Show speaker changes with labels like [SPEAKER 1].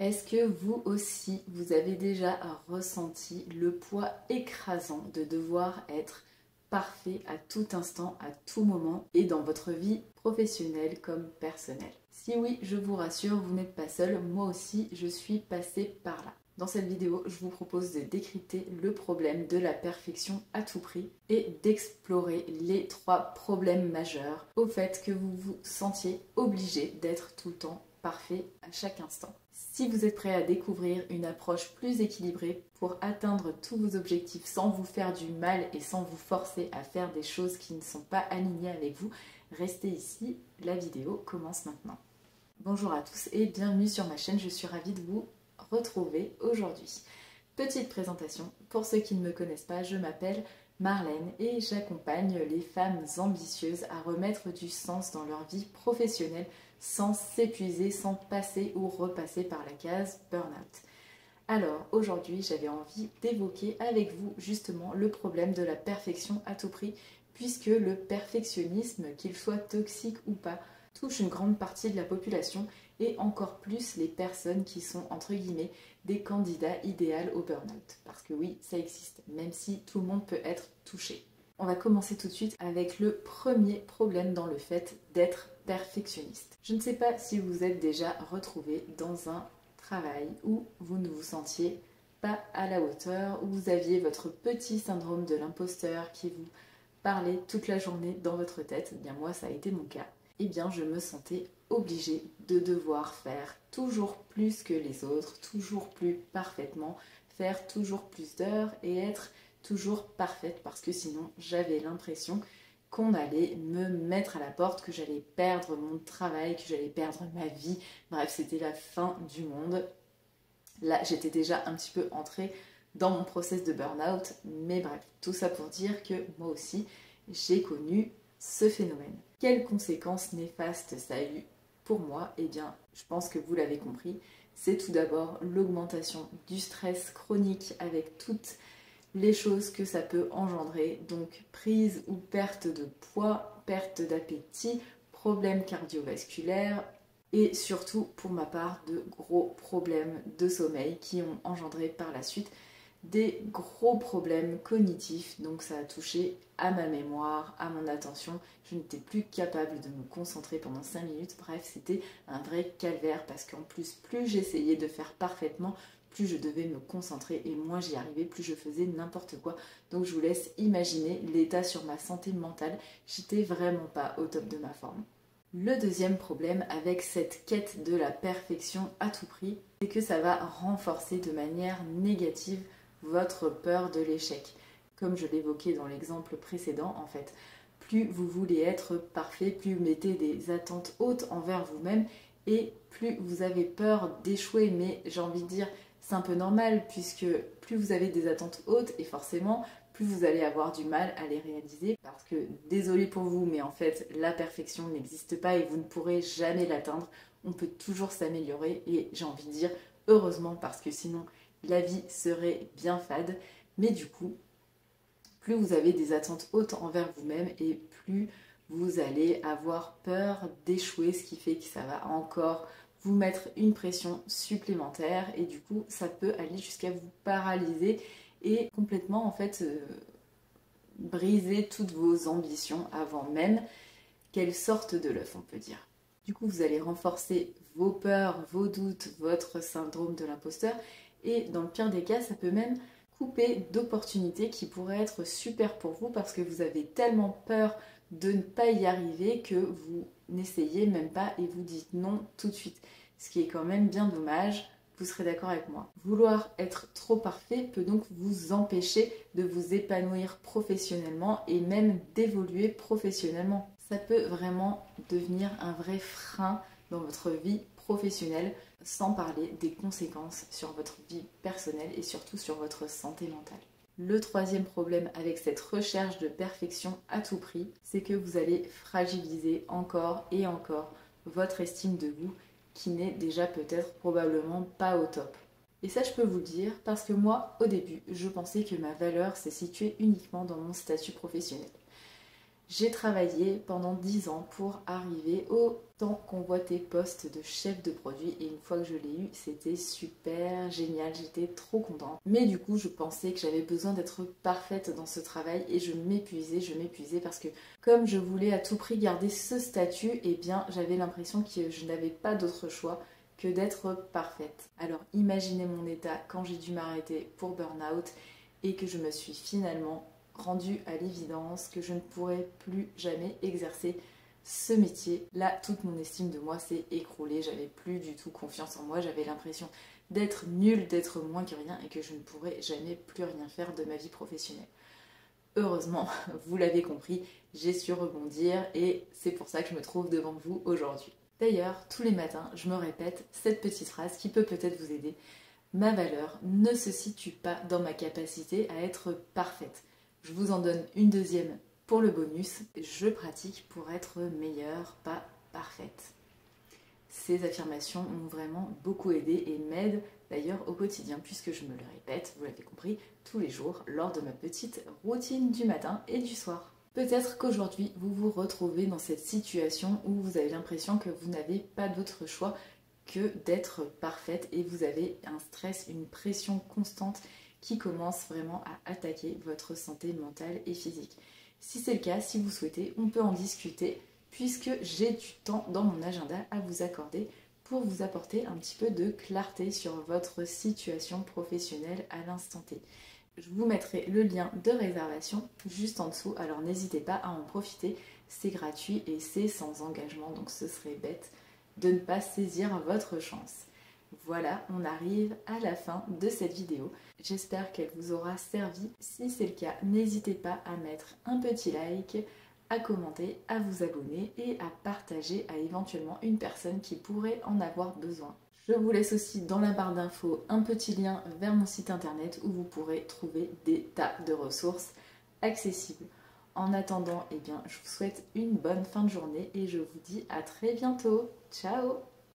[SPEAKER 1] Est-ce que vous aussi, vous avez déjà ressenti le poids écrasant de devoir être parfait à tout instant, à tout moment et dans votre vie professionnelle comme personnelle? Si oui, je vous rassure, vous n'êtes pas seul, moi aussi je suis passée par là. Dans cette vidéo, je vous propose de décrypter le problème de la perfection à tout prix et d'explorer les 3 problèmes majeurs au fait que vous vous sentiez obligé d'être tout le temps parfait à chaque instant. Si vous êtes prêt à découvrir une approche plus équilibrée pour atteindre tous vos objectifs sans vous faire du mal et sans vous forcer à faire des choses qui ne sont pas alignées avec vous, restez ici, la vidéo commence maintenant. Bonjour à tous et bienvenue sur ma chaîne, je suis ravie de vous retrouver aujourd'hui. Petite présentation, pour ceux qui ne me connaissent pas, je m'appelle Marlène et j'accompagne les femmes ambitieuses à remettre du sens dans leur vie professionnelle sans s'épuiser, sans passer ou repasser par la case burn-out. Alors aujourd'hui j'avais envie d'évoquer avec vous justement le problème de la perfection à tout prix, puisque le perfectionnisme, qu'il soit toxique ou pas, touche une grande partie de la population et encore plus les personnes qui sont entre guillemets des candidats idéaux au burn-out. Parce que oui, ça existe, même si tout le monde peut être touché. On va commencer tout de suite avec le premier problème dans le fait d'être perfectionniste. Je ne sais pas si vous êtes déjà retrouvé dans un travail où vous ne vous sentiez pas à la hauteur, où vous aviez votre petit syndrome de l'imposteur qui vous parlait toute la journée dans votre tête. Eh bien moi, ça a été mon cas. Eh bien, je me sentais obligée de devoir faire toujours plus que les autres, toujours plus parfaitement, faire toujours plus d'heures et être toujours parfaite parce que sinon j'avais l'impression qu'on allait me mettre à la porte, que j'allais perdre mon travail, que j'allais perdre ma vie. Bref, c'était la fin du monde. Là, j'étais déjà un petit peu entrée dans mon process de burn-out, mais bref, tout ça pour dire que moi aussi, j'ai connu ce phénomène. Quelles conséquences néfastes ça a eu pour moi? Eh bien, je pense que vous l'avez compris, c'est tout d'abord l'augmentation du stress chronique avec toutes les choses que ça peut engendrer, donc prise ou perte de poids, perte d'appétit, problèmes cardiovasculaires et surtout pour ma part de gros problèmes de sommeil qui ont engendré par la suite des gros problèmes cognitifs, donc ça a touché à ma mémoire, à mon attention, je n'étais plus capable de me concentrer pendant 5 minutes, bref c'était un vrai calvaire parce qu'en plus j'essayais de faire parfaitement, plus je devais me concentrer et moins j'y arrivais, plus je faisais n'importe quoi. Donc je vous laisse imaginer l'état sur ma santé mentale, j'étais vraiment pas au top de ma forme. Le deuxième problème avec cette quête de la perfection à tout prix, c'est que ça va renforcer de manière négative votre peur de l'échec. Comme je l'évoquais dans l'exemple précédent, en fait, plus vous voulez être parfait, plus vous mettez des attentes hautes envers vous-même et plus vous avez peur d'échouer. Mais j'ai envie de dire, c'est un peu normal puisque plus vous avez des attentes hautes et forcément plus vous allez avoir du mal à les réaliser parce que, désolé pour vous, mais en fait la perfection n'existe pas et vous ne pourrez jamais l'atteindre. On peut toujours s'améliorer et j'ai envie de dire heureusement parce que sinon la vie serait bien fade. Mais du coup, plus vous avez des attentes hautes envers vous-même et plus vous allez avoir peur d'échouer, ce qui fait que ça va encore vous mettre une pression supplémentaire et du coup ça peut aller jusqu'à vous paralyser et complètement en fait briser toutes vos ambitions avant même qu'elles sortent de l'œuf, on peut dire. Du coup vous allez renforcer vos peurs, vos doutes, votre syndrome de l'imposteur et dans le pire des cas ça peut même couper d'opportunités qui pourraient être super pour vous parce que vous avez tellement peur de ne pas y arriver que vous n'essayez même pas et vous dites non tout de suite. Ce qui est quand même bien dommage, vous serez d'accord avec moi. Vouloir être trop parfait peut donc vous empêcher de vous épanouir professionnellement et même d'évoluer professionnellement. Ça peut vraiment devenir un vrai frein dans votre vie professionnelle, sans parler des conséquences sur votre vie personnelle et surtout sur votre santé mentale. Le troisième problème avec cette recherche de perfection à tout prix, c'est que vous allez fragiliser encore et encore votre estime de vous qui n'est déjà peut-être probablement pas au top. Et ça je peux vous le dire parce que moi au début je pensais que ma valeur se situait uniquement dans mon statut professionnel. J'ai travaillé pendant 10 ans pour arriver au tant convoité poste de chef de produit et une fois que je l'ai eu, c'était super génial, j'étais trop contente. Mais du coup, je pensais que j'avais besoin d'être parfaite dans ce travail et je m'épuisais parce que comme je voulais à tout prix garder ce statut, eh bien j'avais l'impression que je n'avais pas d'autre choix que d'être parfaite. Alors imaginez mon état quand j'ai dû m'arrêter pour burn-out et que je me suis finalement rendu à l'évidence que je ne pourrais plus jamais exercer ce métier. Là, toute mon estime de moi s'est écroulée, j'avais plus du tout confiance en moi, j'avais l'impression d'être nulle, d'être moins que rien et que je ne pourrais jamais plus rien faire de ma vie professionnelle. Heureusement, vous l'avez compris, j'ai su rebondir et c'est pour ça que je me trouve devant vous aujourd'hui. D'ailleurs, tous les matins, je me répète cette petite phrase qui peut peut-être vous aider. Ma valeur ne se situe pas dans ma capacité à être parfaite. Je vous en donne une deuxième pour le bonus. Je pratique pour être meilleure, pas parfaite. Ces affirmations m'ont vraiment beaucoup aidé et m'aident d'ailleurs au quotidien puisque je me le répète, vous l'avez compris, tous les jours lors de ma petite routine du matin et du soir. Peut-être qu'aujourd'hui vous vous retrouvez dans cette situation où vous avez l'impression que vous n'avez pas d'autre choix que d'être parfaite et vous avez un stress, une pression constante qui commence vraiment à attaquer votre santé mentale et physique. Si c'est le cas, si vous souhaitez, on peut en discuter puisque j'ai du temps dans mon agenda à vous accorder pour vous apporter un petit peu de clarté sur votre situation professionnelle à l'instant T. Je vous mettrai le lien de réservation juste en dessous, alors n'hésitez pas à en profiter, c'est gratuit et c'est sans engagement, donc ce serait bête de ne pas saisir votre chance. Voilà, on arrive à la fin de cette vidéo. J'espère qu'elle vous aura servi. Si c'est le cas, n'hésitez pas à mettre un petit like, à commenter, à vous abonner et à partager à éventuellement une personne qui pourrait en avoir besoin. Je vous laisse aussi dans la barre d'infos un petit lien vers mon site internet où vous pourrez trouver des tas de ressources accessibles. En attendant, eh bien, je vous souhaite une bonne fin de journée et je vous dis à très bientôt. Ciao!